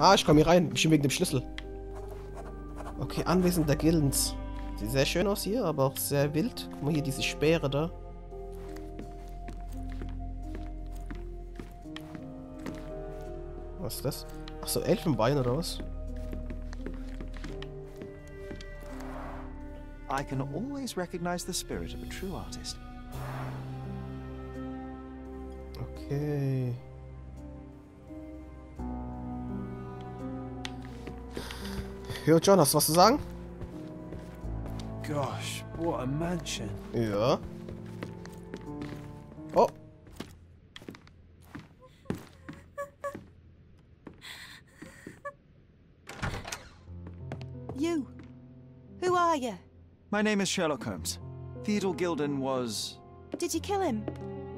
Ah, ich komme hier rein. Bestimmt wegen dem Schlüssel. Okay, Anwesen der Gildens. Sieht sehr schön aus hier, aber auch sehr wild. Guck mal hier, diese Speere da. Was ist das? Achso, Elfenbein oder was? I can always recognize the spirit of a true artist. Okay. Jo, John, hast du was zu sagen? Gosh, what a mansion. Ja. Oh. You. Who are you? My name is Sherlock Holmes. Theodore Gilden was... Did you kill him?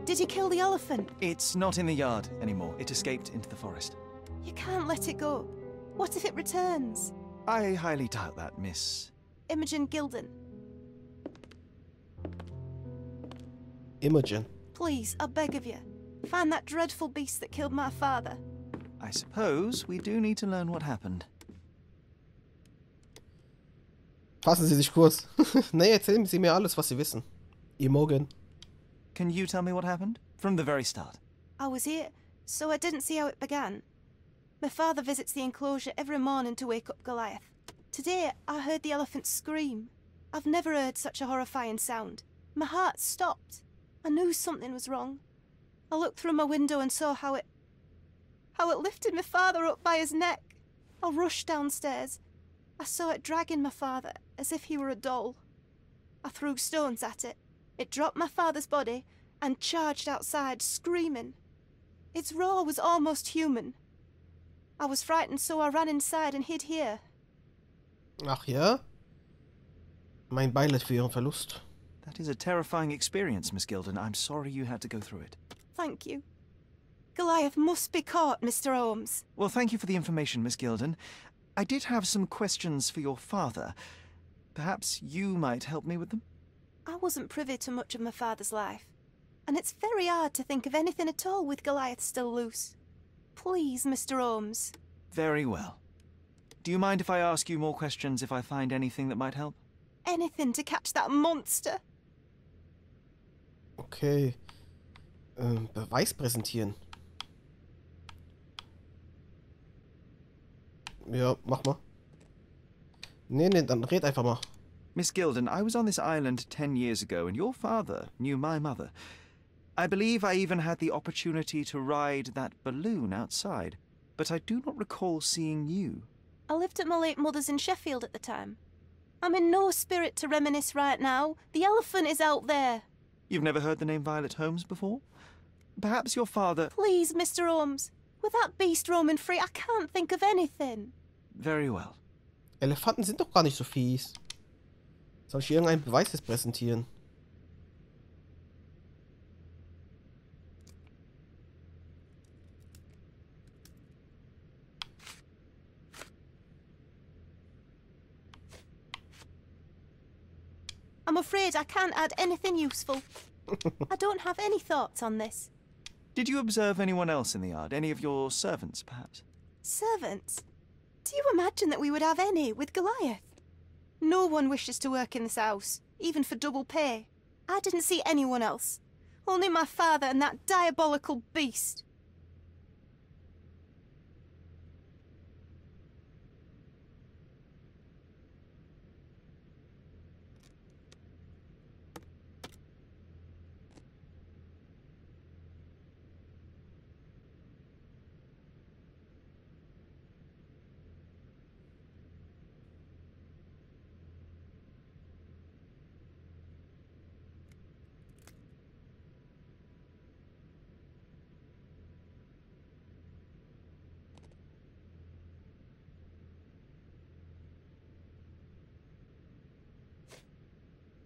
Did you kill the elephant? It's not in the yard anymore. It escaped into the forest. You can't let it go. What if it returns? I highly doubt that, Miss... Imogen Gilden. Imogen. Please, I beg of you. Find that dreadful beast that killed my father. I suppose we do need to learn what happened. Fassen Sie sich kurz. Nee, erzählen Sie mir alles, was Sie wissen. Imogen. Can you tell me what happened? From the very start. I was here, so I didn't see how it began. My father visits the enclosure every morning to wake up Goliath. Today, I heard the elephant scream. I've never heard such a horrifying sound. My heart stopped. I knew something was wrong. I looked through my window and saw how it lifted my father up by his neck. I rushed downstairs. I saw it dragging my father as if he were a doll. I threw stones at it. It dropped my father's body and charged outside, screaming. Its roar was almost human. I was frightened, so I ran inside and hid here. Ach ja? Mein Beileid für Ihren Verlust. That is a terrifying experience, Miss Gilden. I'm sorry you had to go through it. Thank you. Goliath must be caught, Mr. Holmes. Well, thank you for the information, Miss Gilden. I did have some questions for your father. Perhaps you might help me with them? I wasn't privy to much of my father's life, and it's very hard to think of anything at all with Goliath still loose. Please, Mr. Holmes. Very well. Do you mind if I ask you more questions if I find anything that might help? Anything to catch that monster. Okay. Beweis präsentieren. Ja, mach mal. Nee, dann red einfach mal. Miss Gilden, I was on this island 10 years ago, and your father knew my mother. I believe I even had the opportunity to ride that balloon outside, but I do not recall seeing you. I lived at my late mother's in Sheffield at the time. I'm in no spirit to reminisce right now. The elephant is out there. You've never heard the name Violet Holmes before? Perhaps your father... Please, Mr. Holmes. With that beast roaming free, I can't think of anything. Very well. Elefanten sind doch gar nicht so fies. Soll ich hier irgendeinen Beweis jetzt präsentieren? I'm afraid I can't add anything useful. I don't have any thoughts on this. Did you observe anyone else in the yard? Any of your servants, perhaps? Servants? Do you imagine that we would have any with Goliath? No one wishes to work in this house, even for double pay. I didn't see anyone else. Only my father and that diabolical beast.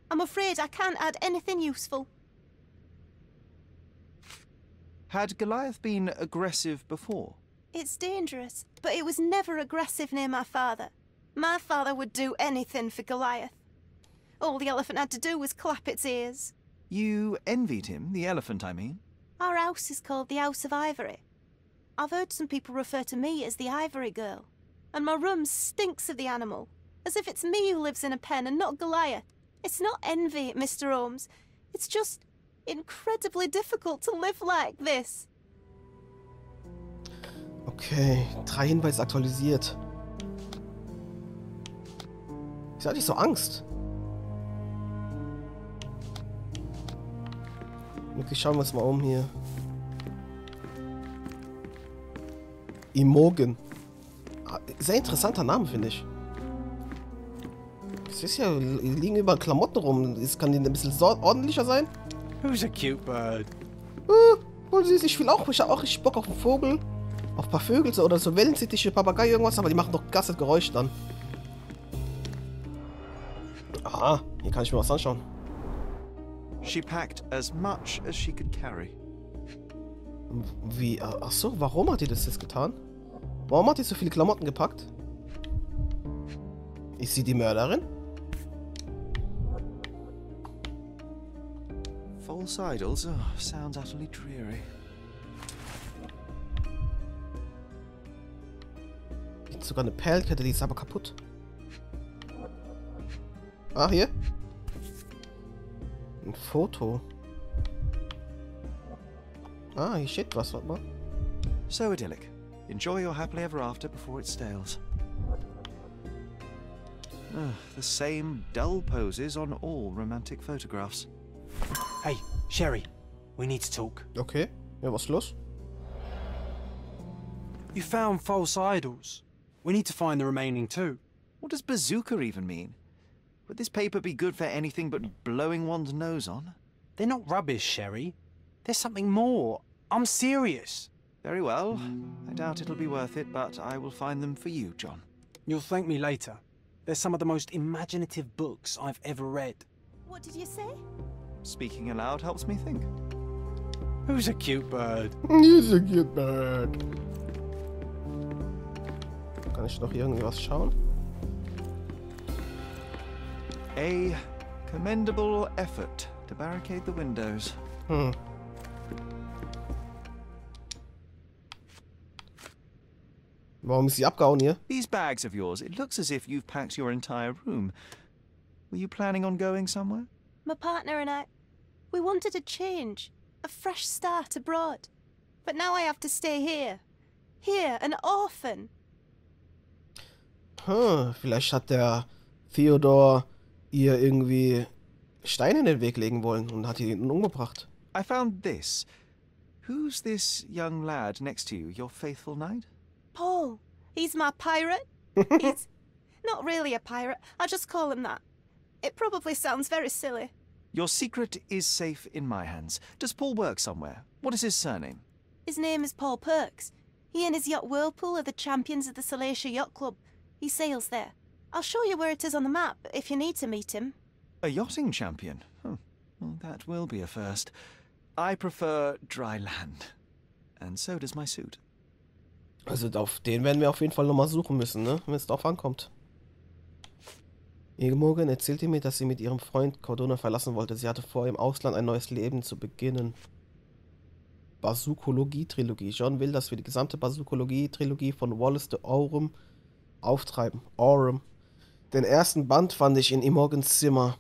I'm afraid I can't add anything useful. Had Goliath been aggressive before? It's dangerous, but it was never aggressive near my father. My father would do anything for Goliath. All the elephant had to do was clap its ears. You envied him, the elephant, I mean? Our house is called the House of Ivory. I've heard some people refer to me as the Ivory Girl. And my room stinks of the animal. As if it's me who lives in a pen and not Goliath. It's not envy, Mr. Holmes. It's just incredibly difficult to live like this. Okay, 3 Hinweise aktualisiert. Wieso hatte ich so Angst? Okay, schauen wir uns mal um hier. Imogen. Sehr interessanter Name, finde ich. Es ist ja, liegen überall Klamotten rum. Es kann die ein bisschen ordentlicher sein. Who's a cute bird? Voll süß. Ich will auch. Ich habe auch richtig Bock auf einen Vogel. Auf ein paar Vögel so, oder so Wellensittiche, Papagei, irgendwas. Aber die machen doch ganze Geräusche dann. Aha, hier kann ich mir was anschauen. She packed as much as she could carry. Wie? Ach so, warum hat die das jetzt getan? Warum hat die so viele Klamotten gepackt? Ist sie die Mörderin? False idols? Oh, sounds utterly dreary. Gibt sogar eine Perlenkette, die ist aber kaputt. Ah, hier. Ein Foto. Ah, hier steht was, warte mal. So idyllic. Enjoy your happily ever after before it stales. The same dull poses on all romantic photographs. Hey, Sherry, we need to talk. Okay, ja, was ist los? You found false idols. We need to find the remaining 2. What does bazooka even mean? Would this paper be good for anything but blowing one's nose on? They're not rubbish, Sherry. There's something more. I'm serious. Very well. I doubt it'll be worth it, but I will find them for you, John. You'll thank me later. They're some of the most imaginative books I've ever read. What did you say? Speaking aloud helps me think. Who's a cute bird? He's a cute bird. Kann ich noch irgendwie was schauen? A commendable effort to barricade the windows. Warum ist sie abgehauen hier? These bags of yours, it looks as if you've packed your entire room. Were you planning on going somewhere? My partner and I, we wanted a change, a fresh start abroad. But now I have to stay here. Here, an orphan. Vielleicht hat der Theodor ihr irgendwie Steine in den Weg legen wollen und hat ihn umgebracht. I found this. Who's this young lad next to you, your faithful knight? Paul. He's my pirate. He's not really a pirate. I just call him that. It probably sounds very silly. Your secret is safe in my hands. Does Paul work somewhere? What is his surname? His name is Paul Perks. He and his yacht Whirlpool are the champions of the Salacia Yacht Club. He sails there. I'll show you where it is on the map if you need to meet him. A yachting champion? Well, that will be a first. I prefer dry land. And so does my suit. Also auf den werden wir auf jeden Fall nochmal suchen müssen, ne? Wenn es drauf ankommt. Imogen erzählte mir, dass sie mit ihrem Freund Cordona verlassen wollte. Sie hatte vor, im Ausland ein neues Leben zu beginnen. Bazukologie-Trilogie. John will, dass wir die gesamte Bazukologie-Trilogie von Wallace de Aurum auftreiben. Aurum. Den ersten Band fand ich in Imogens Zimmer.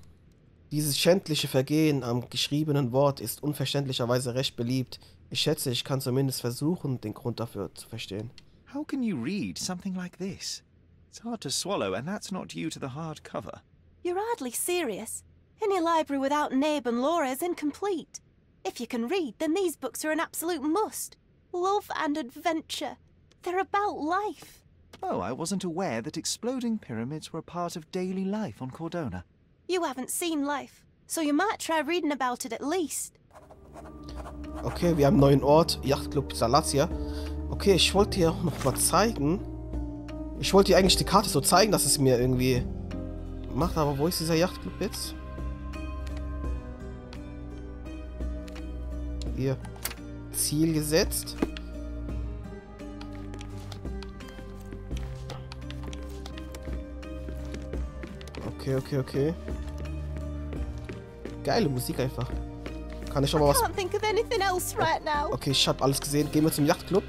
Dieses schändliche Vergehen am geschriebenen Wort ist unverständlicherweise recht beliebt. Ich schätze, ich kann zumindest versuchen, den Grund dafür zu verstehen. How can you read something like this? It's hard to swallow, and that's not due to the hard cover. You're hardly serious. Any library without Nabe and Laura is incomplete. If you can read, then these books are an absolute must. Love and adventure. They're about life. Oh, I wasn't aware that exploding pyramids were a part of daily life on Cordona. You haven't seen life, so you might try reading about it at least. Okay, wir haben einen neuen Ort. Yachtclub Salacia. Okay, ich wollte dir auch noch mal zeigen. Ich wollte dir eigentlich die Karte so zeigen, dass es mir irgendwie macht. Aber wo ist dieser Yachtclub jetzt? Hier. Ziel gesetzt. Okay. Geile Musik einfach. Kann ich schon mal was... I can't think of anything else right now. Okay, ich hab alles gesehen. Gehen wir zum Yachtclub.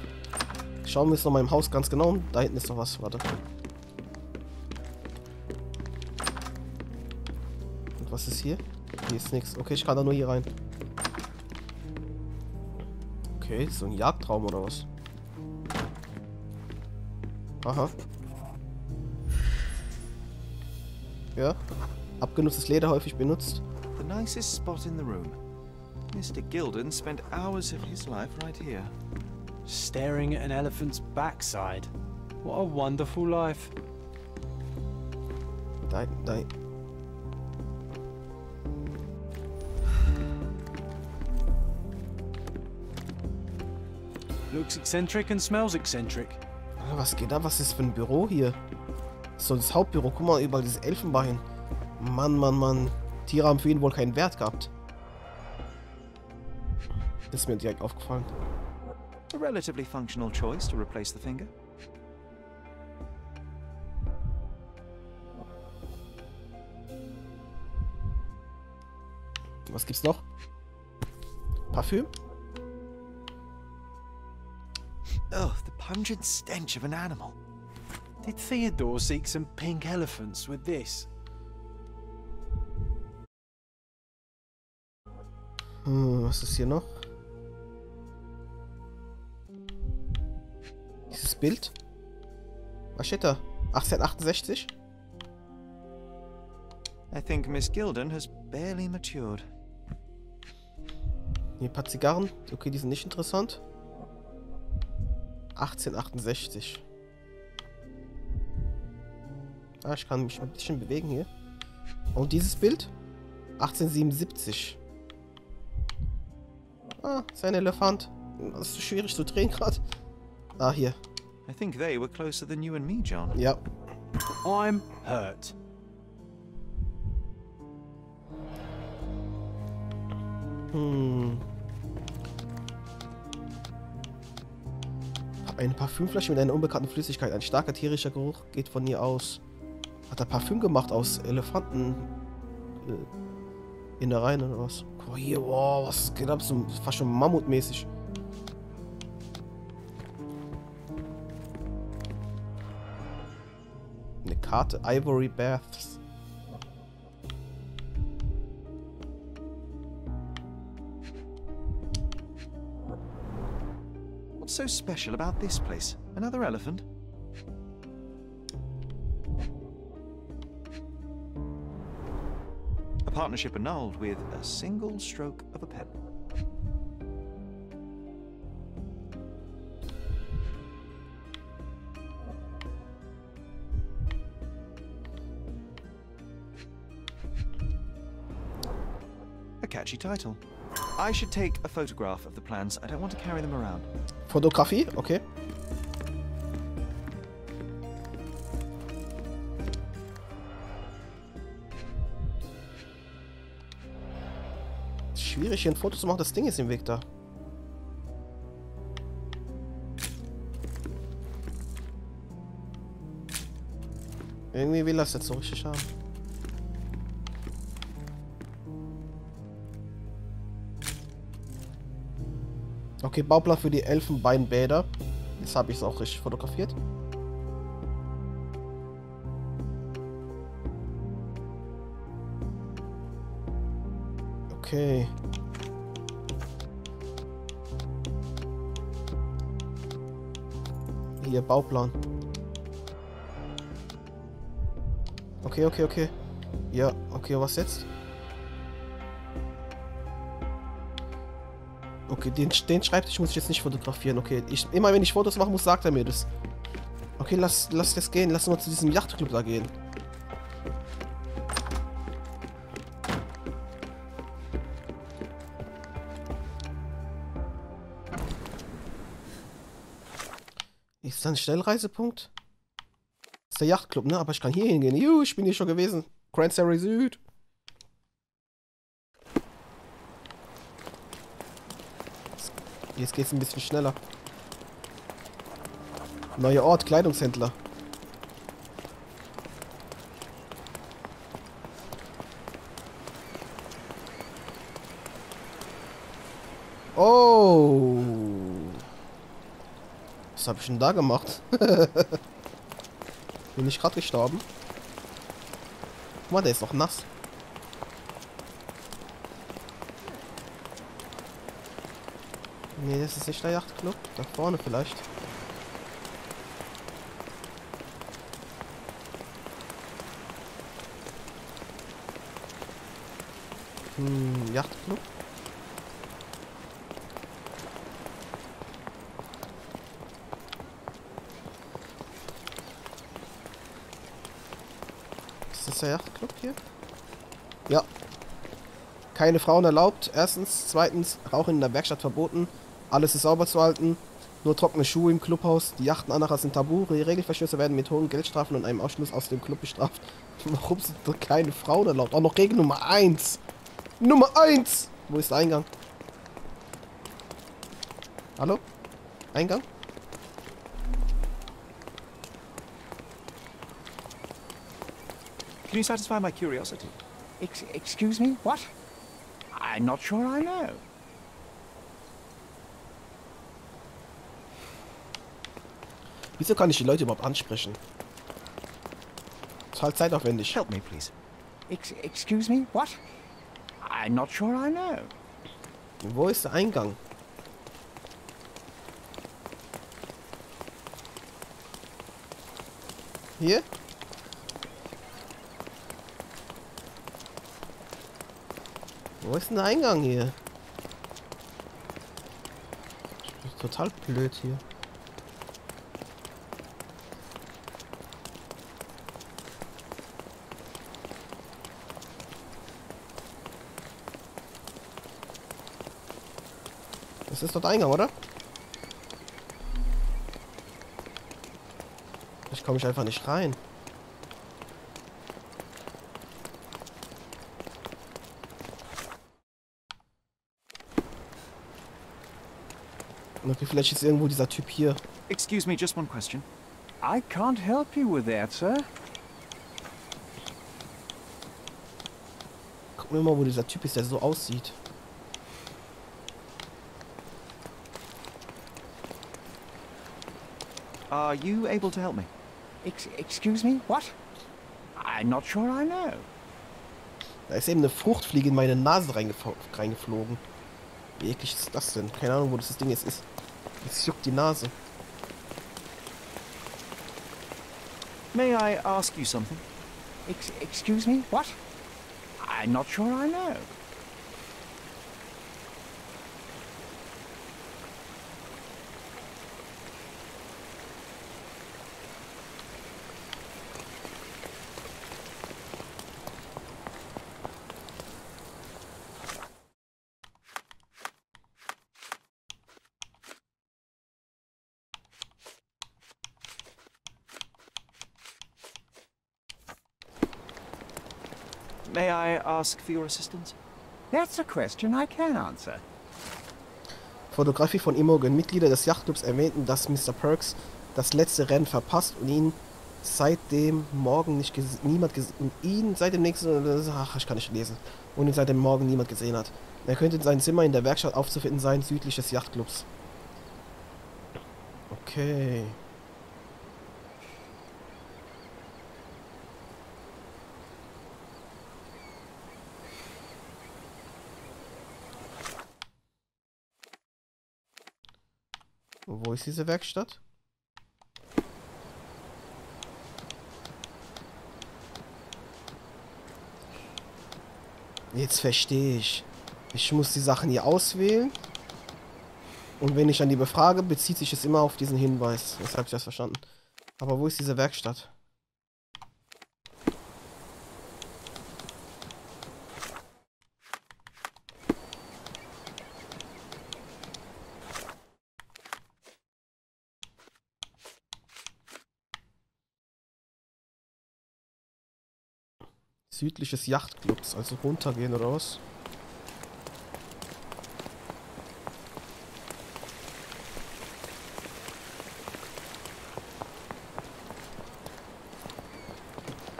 Schauen wir es noch mal im Haus ganz genau. Da hinten ist noch was. Warte. Und was ist hier? Hier ist nichts. Okay, ich kann da nur hier rein. Okay, so ein Jagdraum oder was? Aha. Ja. Abgenutztes Leder häufig benutzt. The nicest spot in the room. Mr. Gilden spent hours of his life right here. Staring at an elephant's backside. What a wonderful life. Da. Looks eccentric and smells eccentric. Was geht da? Was ist für ein Büro hier? So, das Hauptbüro. Guck mal, überall dieses Elfenbein. Mann. Tiere haben für ihn wohl keinen Wert gehabt. Das ist mir direkt aufgefallen. A relatively functional choice to replace the finger. Was gibt's noch? Parfüm? Oh, the pungent stench of an animal. Did Theodore seek some pink elephants with this? Was ist hier noch? Dieses Bild? Was steht da? 1868? I think Miss Gilden has barely matured. Hier ein paar Zigarren. Okay, die sind nicht interessant. 1868. Ah, ich kann mich ein bisschen bewegen hier. Und dieses Bild? 1877. Ah, ist ein Elefant. Das ist so schwierig zu drehen gerade. Ah, hier. I think they were closer than you and me, John. Ja. I'm hurt. Eine Parfümflasche mit einer unbekannten Flüssigkeit. Ein starker tierischer Geruch geht von ihr aus. Hat er Parfüm gemacht aus Elefanten? Innereien oder was? Guck mal hier, wow, was geht ab? So fast schon mammutmäßig. Eine Karte. Ivory Baths. What's so special about this place? Another elephant? A partnership annulled with a single stroke of a pen. A catchy title. I should take a photograph of the plans. I don't want to carry them around. Fotografie? Okay. Schwierig hier ein Foto zu machen, das Ding ist im Weg da. Irgendwie will das jetzt so richtig haben. Okay, Bauplan für die Elfenbeinbäder. Jetzt habe ich es auch richtig fotografiert. Okay. Hier, Bauplan. Okay. Ja, okay, was jetzt? Okay, den Schreibtisch muss ich jetzt nicht fotografieren. Okay, immer wenn ich Fotos machen muss, sagt er mir das. Okay, lass das gehen. Lass mal zu diesem Yachtclub da gehen. Ist das ein Schnellreisepunkt? Das ist der Yachtclub, ne? Aber ich kann hier hingehen. Juhu, ich bin hier schon gewesen. Cranberry Süd. Jetzt geht's ein bisschen schneller. Neuer Ort, Kleidungshändler. Oh. Was habe ich denn da gemacht? Bin ich gerade gestorben? Guck mal, der ist noch nass. Nee, das ist nicht der Yachtclub. Da vorne vielleicht. Yachtclub. Ist das der Yachtclub hier? Ja. Keine Frauen erlaubt. Erstens. Zweitens. Rauchen in der Werkstatt verboten. Alles ist sauber zu halten. Nur trockene Schuhe im Clubhaus. Die Yachten anderer sind tabu. Die Regelverstöße werden mit hohen Geldstrafen und einem Ausschluss aus dem Club bestraft. Warum sind da keine Frauen erlaubt? Auch noch Regel Nummer 1. Nummer 1! Wo ist der Eingang? Hallo? Eingang? Can you satisfy my curiosity? Excuse me? What? I'm not sure I know. Wieso kann ich die Leute überhaupt ansprechen? Total zeitaufwendig. Help me, please. Excuse me? What? I'm not sure I know. Wo ist der Eingang? Hier? Wo ist denn der Eingang hier? Ich bin total blöd hier. Das ist dort der Eingang, oder? Ich komme einfach nicht rein. Okay, vielleicht ist irgendwo dieser Typ hier. Excuse me, just one question. I can't help you with that, sir. Guck mir mal, wo dieser Typ ist, der so aussieht. Are you able to help me? Excuse me? What? I'm not sure I know. Da ist eben eine Fruchtfliege in meine Nase reingeflogen. Wie eklig ist das denn? Keine Ahnung, wo das Ding jetzt ist. Jetzt juckt die Nase. May I ask you something? Excuse me? What? I'm not sure I know. May I ask for your assistance? That's a question I can answer. Fotografie von Imogen. Mitglieder des Yachtclubs erwähnten, dass Mr. Perks das letzte Rennen verpasst und ihn seitdem morgen nicht niemand ihn seit dem nächsten ich kann nicht lesen und ihn seit dem Morgen niemand gesehen hat. Er könnte in seinem Zimmer in der Werkstatt aufzufinden sein, südlich des Yachtclubs. Okay. Wo ist diese Werkstatt? Jetzt verstehe ich. Ich muss die Sachen hier auswählen. Und wenn ich dann die befrage, bezieht sich es immer auf diesen Hinweis. Jetzt habe ich das verstanden. Aber wo ist diese Werkstatt? Südliches Yachtclubs, also runtergehen oder was?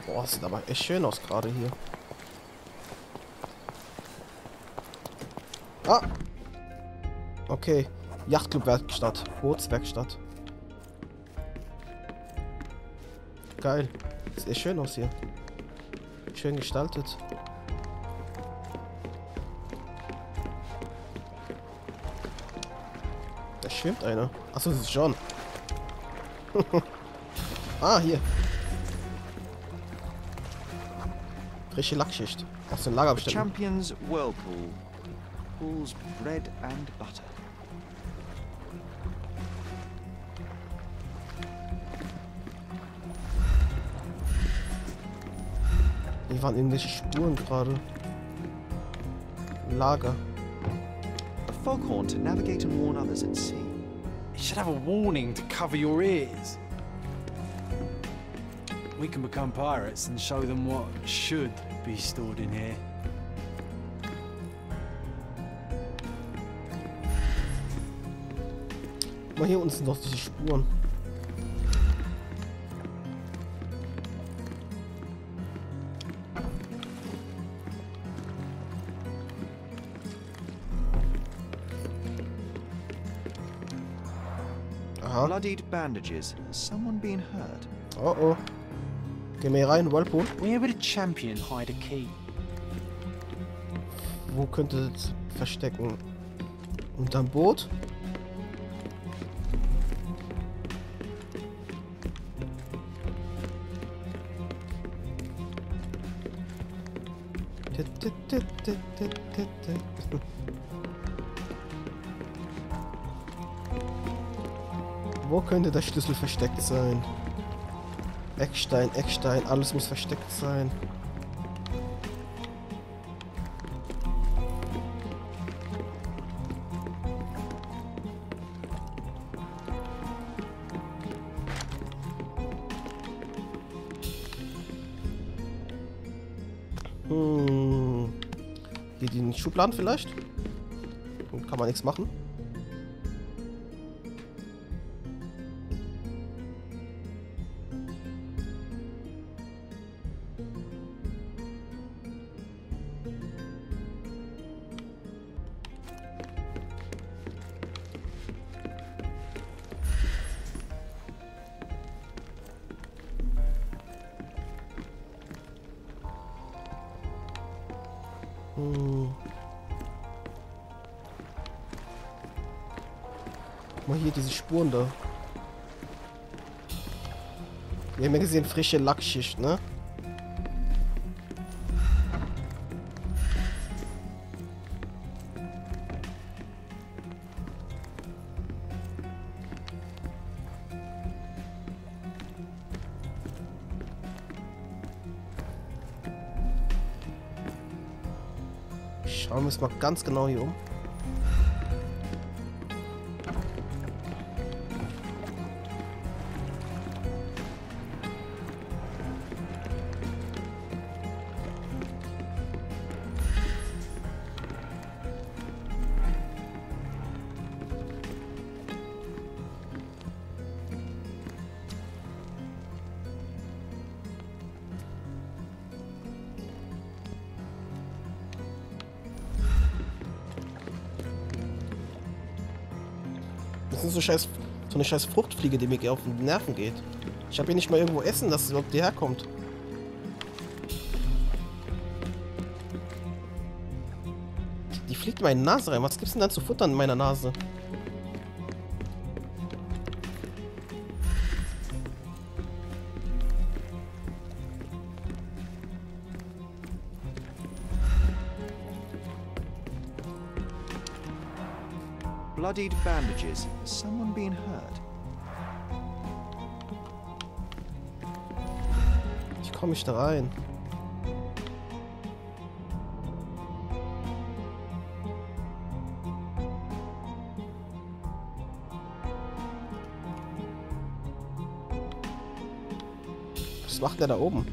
Boah, sieht aber echt schön aus gerade hier. Ah! Okay. Yachtclub-Werkstatt. Bootswerkstatt. Geil. Sieht echt schön aus hier. Schön gestaltet. Da schwimmt einer. Achso, das ist John. Ah, hier. Frische Lackschicht. Aus dem Lager The bestimmt. Champion's Whirlpool. Pools bread and butter. Hier waren irgendwelche Spuren gerade. Lager. A foghorn to navigate and warn others at sea. It should have a warning to cover your ears. We can become pirates and show them what should be stored in here. Mal hier unten sind noch diese Spuren. Aha. Bloodied bandages. Has someone been hurt? Oh oh. Gehen wir hier rein, Whirlpool. Where would a champion hide a key? Wo könnte es verstecken? Unterm Boot? Wo könnte der Schlüssel versteckt sein? Eckstein, Eckstein, alles muss versteckt sein. Hier die Schubladen vielleicht? Dann kann man nichts machen. Guck mal hier, diese Spuren da. Wir haben ja gesehen, frische Lackschicht, ne? Schauen wir uns mal ganz genau hier um. Das ist so eine scheiß Fruchtfliege, die mir auf den Nerven geht. Ich habe hier nicht mal irgendwo Essen, dass es überhaupt hierher kommt. Die fliegt in meine Nase rein. Was gibt's denn dann zu futtern in meiner Nase? Bloodied bandages. Has someone been hurt? Wie komme ich da rein? Was macht der da oben?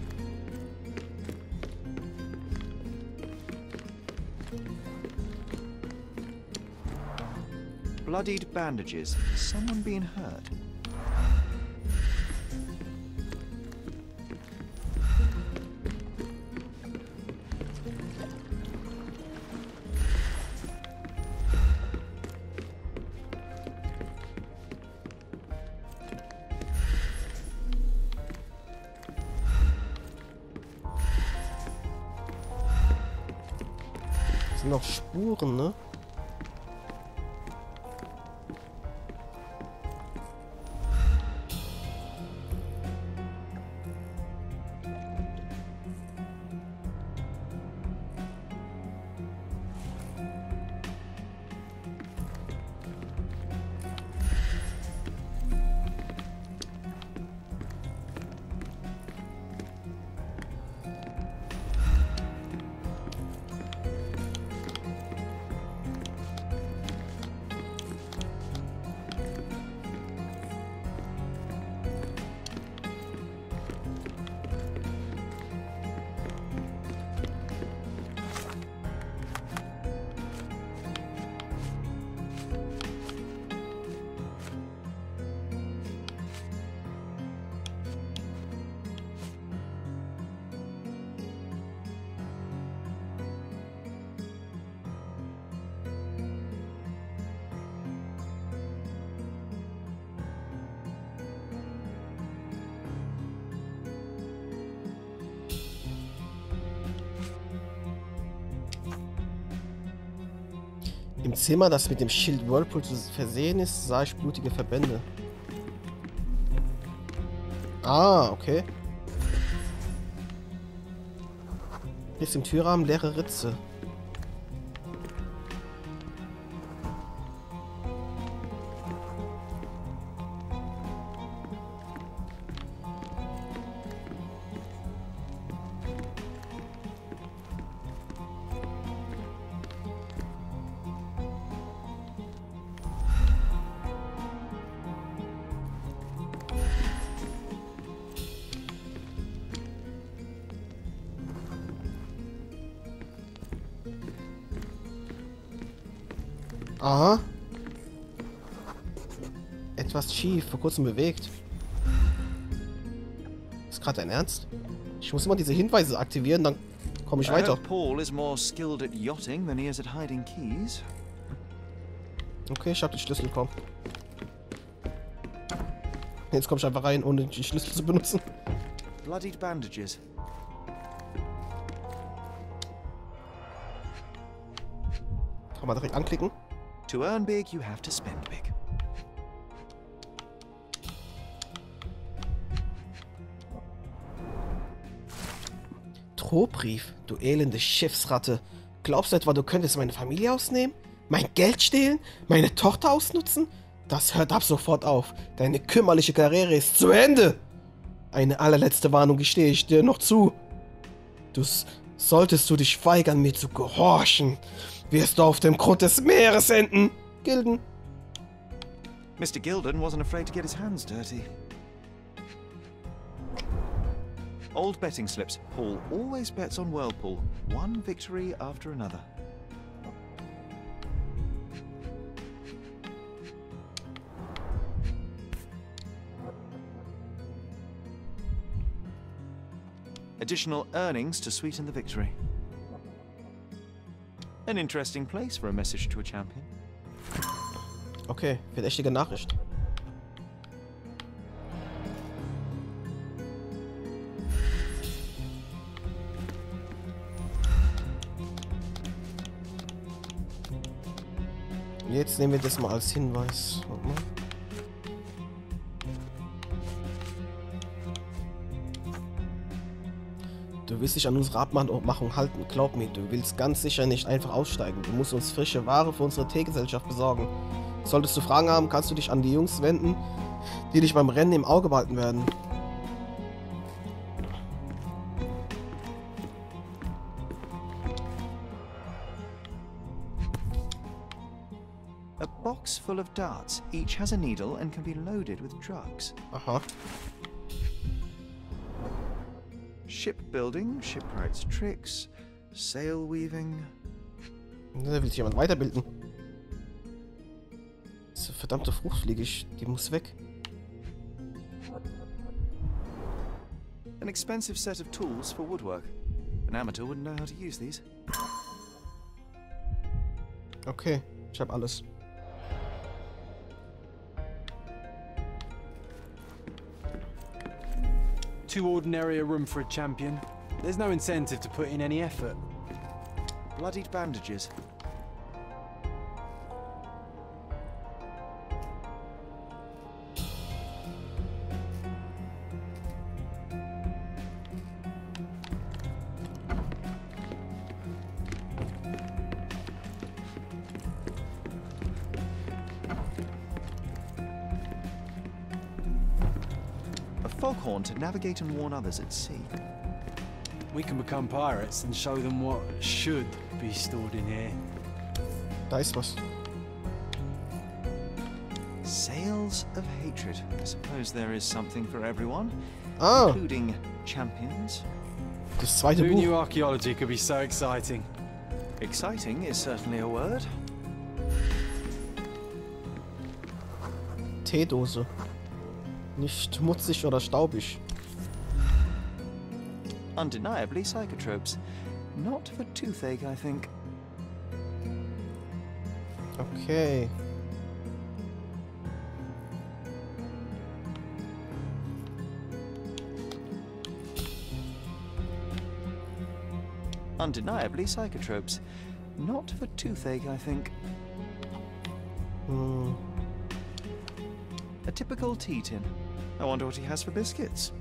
Bloodied bandages. Has someone been hurt? sind noch Spuren, ne? Im Zimmer, das mit dem Schild Whirlpool versehen ist, sah ich blutige Verbände. Ah, okay. Hier ist im Türrahmen leere Ritze. Aha. Etwas schief, vor kurzem bewegt. Ist gerade dein Ernst? Ich muss immer diese Hinweise aktivieren, dann komme ich weiter. Paul is more skilled at yachting than he is at hiding keys. Okay, ich habe die Schlüssel, komm. Jetzt komme ich einfach rein, ohne die Schlüssel zu benutzen. Bloodied bandages. Kann man direkt anklicken. To earn big, you have to spend big. Drohbrief, du elende Schiffsratte. Glaubst du etwa, du könntest meine Familie ausnehmen? Mein Geld stehlen? Meine Tochter ausnutzen? Das hört ab sofort auf. Deine kümmerliche Karriere ist zu Ende. Eine allerletzte Warnung gestehe ich dir noch zu. Solltest du dich weigern, mir zu gehorchen, wirst du auf dem Grund des Meeres enden. Gilden. Mr. Gilden wasn't afraid to get his hands dirty. Old betting slips. Paul always bets on Whirlpool. One victory after another. Additional earnings to sweeten the victory. An interesting place for a message to a champion. Okay, verdächtige Nachricht. Jetzt nehmen wir das mal als Hinweis. Warte mal. Du willst dich an unsere Abmachung halten. Glaub mir, du willst ganz sicher nicht einfach aussteigen. Du musst uns frische Ware für unsere Teegesellschaft besorgen. Solltest du Fragen haben, kannst du dich an die Jungs wenden, die dich beim Rennen im Auge behalten werden. A box full of darts. Each has a needle and can be loaded with drugs. Aha. Shipbuilding, shipwrights tricks, sail weaving. Da will sich jemand weiterbilden. Diese verdammte Fruchtfliege, die muss weg. An expensive set of tools for woodwork. An amateur wouldn't know how to use these. Okay, ich habe alles. Too ordinary a room for a champion. There's no incentive to put in any effort. bloodied bandages. A foghorn to navigate and warn others at sea. We can become pirates and show them what should be stored in here. Da ist was. Sails of hatred. I suppose there is something for everyone, Ah, including champions. das zweite Who knew Buch. archaeology could be so exciting? Exciting is certainly a word. Teedose. Nicht schmutzig oder staubig. Undeniably psychotropes. Not for toothache, I think. Okay. Undeniably psychotropes. Not for toothache, I think. Hm. A typical tea tin. I wonder what he has for biscuits.